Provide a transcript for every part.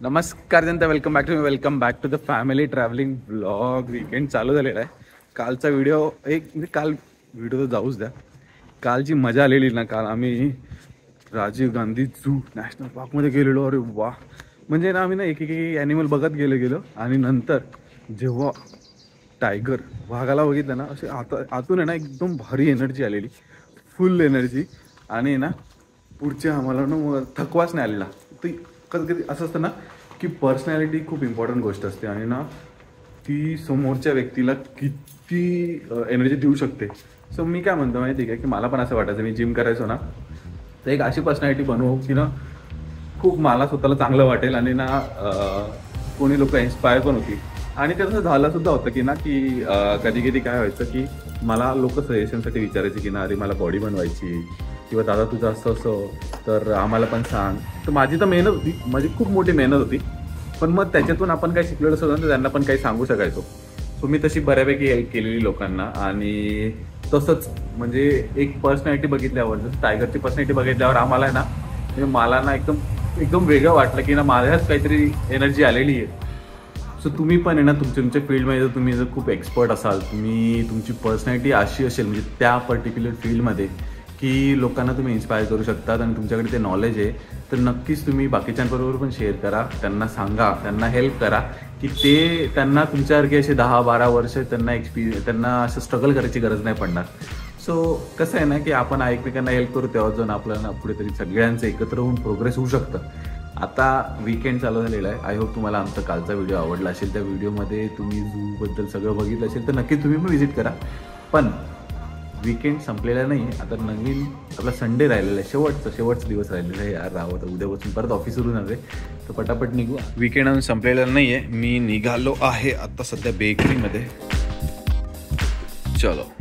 नमस्कार जनता, welcome back to the family travelling blog. Weekend चालू झालेला आहे. कालचा व्हिडिओ काल व्हिडिओ तर जाऊच द्या. कालची मजा आलेली ना. काल आम्ही राजीव गांधी झू नॅशनल पार्कमध्ये गेलेलो. अरे वा, म्हणजे ना आम्ही ना एक ॲनिमल बघत गेलो आणि नंतर जेव्हा टायगर वाघाला बघितलं ना, असे आतून आहे ना एकदम भारी एनर्जी आलेली, फुल एनर्जी. आणि ना पुढच्या आम्हाला ना थकवाच नाही आलेला. तर कधी कधी असं असतं ना की पर्सनॅलिटी खूप इम्पॉर्टंट गोष्ट असते आणि ना ती समोरच्या व्यक्तीला किती एनर्जी देऊ शकते. सो मी काय म्हणतो माहिती आहे की मला पण असं वाटायचं, मी जिम करायचो ना, तर एक अशी पर्सनॅलिटी बनवू की ना खूप मला स्वतःला चांगलं वाटेल आणि ना कोणी लोक इन्स्पायर पण होती. आणि ते तसं झालं सुद्धा होतं की ना की कधी कधी काय व्हायचं की मला लोक सजेशनसाठी विचारायचे की ना अरे मला बॉडी बनवायची किंवा दादा तुझं असं असं तर आम्हाला पण सांग. तर माझी तर मेहनत होती, माझी खूप मोठी मेहनत होती, पण मग त्याच्यातून आपण काही शिकलेलं असतो तर त्यांना पण काही सांगू शकायचो. सो मी तशी बऱ्यापैकी हेल्प केलेली लोकांना. आणि तसंच म्हणजे एक पर्सनॅलिटी बघितल्यावर, जसं टायगरची पर्सनॅलिटी बघितल्यावर आम्हाला आहे ना म्हणजे मला ना एकदम वेगळं वाटलं की ना माझ्याच काहीतरी एनर्जी आलेली आहे. सो तुम्ही पण आहे ना तुमच्या फील्डमध्ये जर तुम्ही खूप एक्सपर्ट असाल, तुमची पर्सनॅलिटी अशी असेल म्हणजे त्या पर्टिक्युलर फील्डमध्ये की लोकांना तुम्ही इन्स्पायर करू शकतात आणि तुमच्याकडे ते नॉलेज आहे, तर नक्कीच तुम्ही बाकीच्यांबरोबर पण शेअर करा, त्यांना सांगा, त्यांना हेल्प करा की त्यांना तुमच्यासारखे असे 10-12 वर्ष त्यांना असं स्ट्रगल करायची गरज नाही पडणार. सो कसं आहे ना की आपण एकमेकांना हेल्प करू तेव्हा जाऊन आपल्याला पुढे तरी सगळ्यांचं एकत्र होऊन प्रोग्रेस होऊ शकतं. आता वीकेंड चालू झालेला आहे. आय होप तुम्हाला आमचा कालचा व्हिडिओ आवडला असेल. त्या व्हिडिओमध्ये तुम्ही झूबद्दल सगळं बघितलं असेल तर नक्की तुम्ही पण व्हिजिट करा. पण वीकेंड संपलेला नाही आहे, आता नवीन आपला संडे राहिलेला आहे, शेवटचा दिवस राहिलेला आहे. यार राहू, आता उद्यापासून परत ऑफिस सुरू होणार आहे, तर पटापट निघू. वीकेंड अजून संपलेला नाही आहे. मी निघालो आहे आता सध्या बेकरीमध्ये. चलो.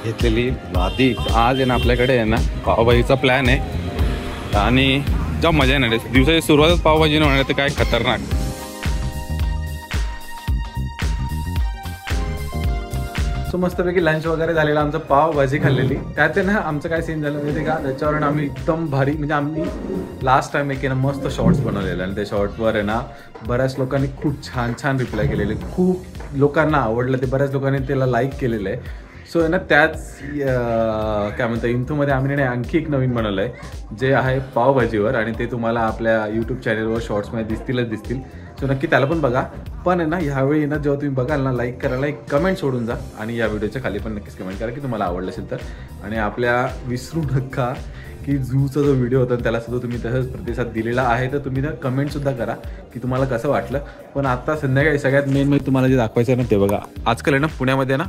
घेतलेली वादी आज आहे ना, आपल्याकडे आहे ना पावभाजीचा प्लॅन आहे आणि जाम मजा येणार आहे. दिवसाची सुरुवातच पावभाजीने होणार आहे, तर काय खतरनाक. सो मस्तपैकी लंच वगैरे झालेला, आमचं पावभाजी खाल्लेली. त्यात ना आमचं काय सीन झालं माहिती का, त्याच्यावर आम्ही एकदम भारी म्हणजे आम्ही लास्ट टाइम एक ना मस्त शॉर्ट्स बनवलेले आणि त्या शॉर्टवर आहे ना बऱ्याच लोकांनी खूप छान रिप्लाय केलेले, खूप लोकांना आवडलं ते, बऱ्याच लोकांनी त्याला लाईक केलेलं आहे. सो आहे ना त्याच काय म्हणतात इन्थूमध्ये आम्ही आणखी एक नवीन बनवलं आहे जे आहे पावभाजीवर, आणि ते तुम्हाला आपल्या यूट्यूब चॅनलवर शॉर्ट्समध्ये दिसतील. सो नक्की त्याला पण बघा. पण आहे ना ह्यावेळी ना जेव्हा तुम्ही बघाल ना, लाईक करायला एक कमेंट सोडून जा आणि या व्हिडिओच्या खाली पण नक्कीच कमेंट करा की तुम्हाला आवडलं असेल तर. आणि आपल्या विसरू नका की झूचा जो व्हिडिओ होता त्याला सुद्धा तुम्ही तसंच प्रतिसाद दिलेला आहे, तर तुम्ही ना कमेंटसुद्धा करा की तुम्हाला कसं वाटलं. पण आता संध्याकाळी सगळ्यात मेन म्हणजे तुम्हाला जे दाखवायचं आहे ना ते बघा. आजकाल आहे ना पुण्यामध्ये ना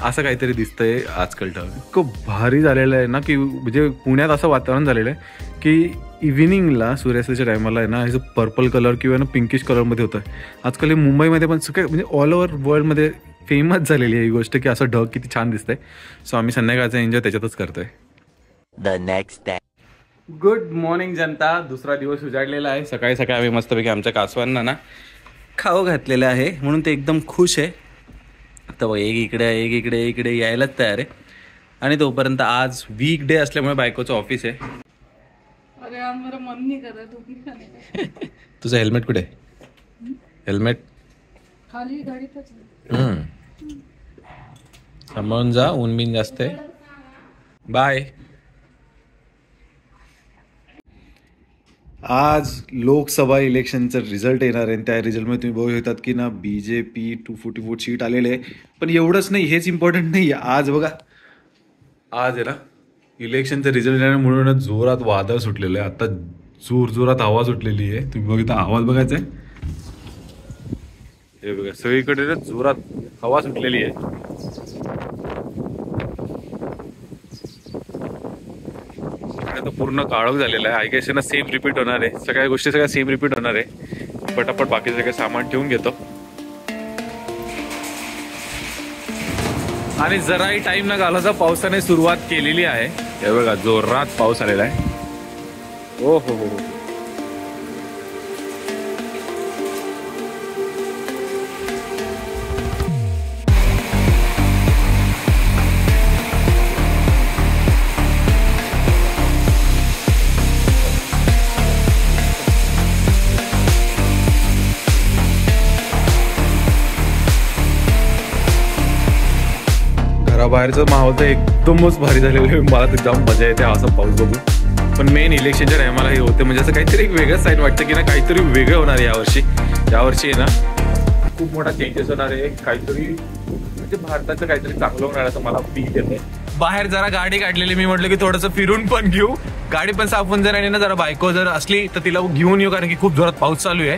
असं काहीतरी दिसतंय आजकाल. इतकं भारी झालेलं आहे ना की म्हणजे पुण्यात असं वातावरण झालेलं आहे की इव्हिनिंगला सूर्यास्ताच्या टायमाला आहे ना असं पर्पल कलर किंवा ना पिंकिश कलरमध्ये होतं. आजकाल हे मुंबईमध्ये पण सगळं म्हणजे ऑल ओव्हर वर्ल्डमध्ये फेमस झालेली आहे ही गोष्ट की असं ढग किती छान दिसतंय. सो आम्ही संध्याकाळचा एन्जॉय त्याच्यातच करतोय. The next day. Good morning जनता. दुसरा दिवस उजाडलेला आहे. सकाळी आम्ही मस्तपैकी आमच्या कासवांना ना खाऊ घातलेलं आहे म्हणून ते एकदम खुश आहे. तर एक इकडे यायलाच तयार आहे. आणि तोपर्यंत आज वीक डे असल्यामुळे बायकोचं ऑफिस आहे. अरे यार मेरा मन नहीं कर रहा है धूप निकालने का. तुझं हेल्मेट कुठे? हेल्मेट खाली गाड़ी पर. सांभाळून जा, ऊन बिन जास्त आहे. बाय. आज लोकसभा इलेक्शनचा रिझल्ट येणार आहे. त्या रिझल्टमध्ये तुम्ही बघू शकतात की ना BJP 244 सीट आलेले आहे. पण एवढंच नाही, हेच इम्पॉर्टंट नाही आहे. आज बघा, आज आहे ना इलेक्शनचा रिझल्ट येणार म्हणून जोरात वादळ सुटलेलं आहे. आता जोरात हवा सुटलेली आहे. तुम्ही बघितला आवाज बघायचा आहे. हे बघा सगळीकडे ना जोरात हवा सुटलेली आहे. आता पूर्ण काळोख झालेला आहे. आय गेस ना सेम रिपीट होणार आहे. सगळ्या गोष्टी सेम रिपीट होणार आहे. पटापट बाकीचं सगळं सामान ठेवून घेतो आणि जराही टाइम न घालवता पावसाने सुरुवात केलेली आहे. हे बघा जोरात पाऊस आलेला आहे. हो. बाहेरचं माहोल तर एकदमच भारी झालेलं आहे. मला तर जाम मजा येते असं पाऊस बघून. पण मेन इलेक्शनच्या टायमाला हे होते म्हणजे असं काहीतरी एक वेगळं साईड वाटतं की ना काहीतरी वेगळं होणार आहे यावर्षी आहे ना खूप मोठा चेंजेस होणार आहे. काहीतरी म्हणजे भारताचं काहीतरी चांगलं होणार असं मला फील येते. बाहेर जरा गाडी काढलेली मी म्हटलं की थोडंसं फिरून पण घेऊ. गाडी पण साफून जर आणि ना जरा बायको जर असली तर तिला घेऊन येऊ कारण की खूप जोरात पाऊस चालू आहे.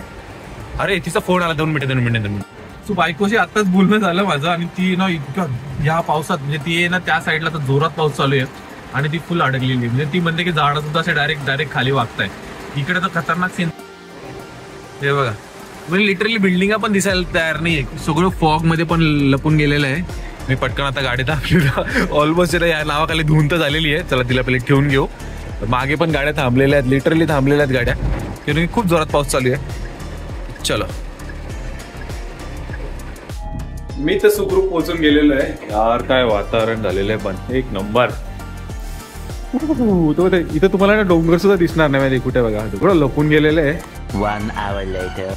अरे तिचा फोन आला 2 मिनिटं. सो बायकोशी आताच बोलणं झालं माझं आणि ती ना इतकं या पावसात म्हणजे ती आहे ना त्या साईडला तर जोरात पाऊस चालू आहे आणि ती फुल अडकलेली म्हणजे ती म्हणते की झाडं सुद्धा असे डायरेक्ट खाली वागताय. इकडे तर खतरनाक सीन हे बघा. म्हणजे लिटरली बिल्डिंगा पण दिसायला तयार नाहीये. सगळं फॉग मध्ये पण लपून गेलेलं आहे. मी पटकन आता गाडी दाखवली ऑलमोस्ट या नावाखाली धुवून तर झालेली आहे. चला तिला पहिले ठेवून घेऊ. मागे पण गाड्या थांबलेल्या आहेत लिटरली थांबलेल्या आहेत गाड्या कारण खूप जोरात पाऊस चालू आहे. चलो मी तर सुखरूप पोहोचून गेलेलो आहे यार. काय वातावरण झालेलं आहे पण एक नंबर. इथं तुम्हाला ना डोंगर सुद्धा दिसणार नाही माहिती कुठे बघा थोडं लपून गेलेलं आहे. 1 hour later.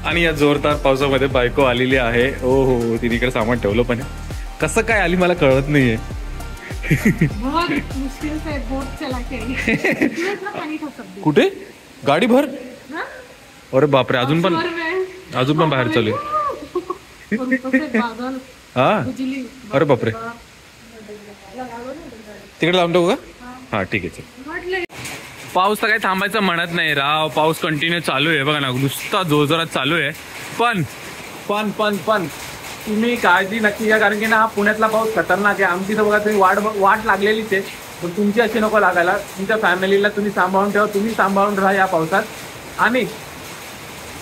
आणि या जोरदार पावसामध्ये बायको आलेली आहे. ओ हो तिने इकडे सामान ठेवलं पण कसं काय आली मला कळत नाहीये. कुठे गाडी भर. अरे बापरे अजून पण बाहेर चालू आहे. हा अरे बापरे तिकडे लावून टाकू का. हा ठीक आहे. पाऊस तर काही थांबायचं म्हणत नाही राव. पाऊस कंटिन्यू चालू आहे बघा ना नुसता जोरजोरात चालू आहे. पण तुम्ही काळजी नक्की घ्या कारण की ना पुण्यातला पाऊस खतरनाक आहे. आमची तर बघा तुम्ही वाट लागलेलीच आहे पण तुमची अशी नको लागायला. तुमच्या फॅमिलीला तुम्ही सांभाळून ठेवा. तुम्ही सांभाळून राहा या पावसात. आणि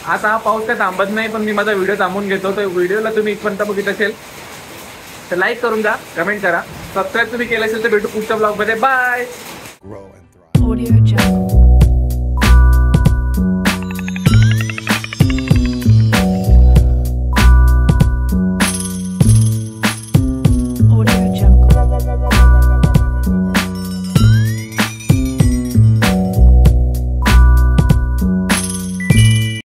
आता हा पाऊस काय थांबत नाही पण मी माझा व्हिडिओ थांबवून घेतो. तर व्हिडिओला तुम्ही इथपर्यंत बघित असेल तर लाईक करून द्या कमेंट करा सबस्क्राईब तुम्ही केलं असेल तर भेटू पुढच्या ब्लॉगमध्ये. बाय. Audio Jungle.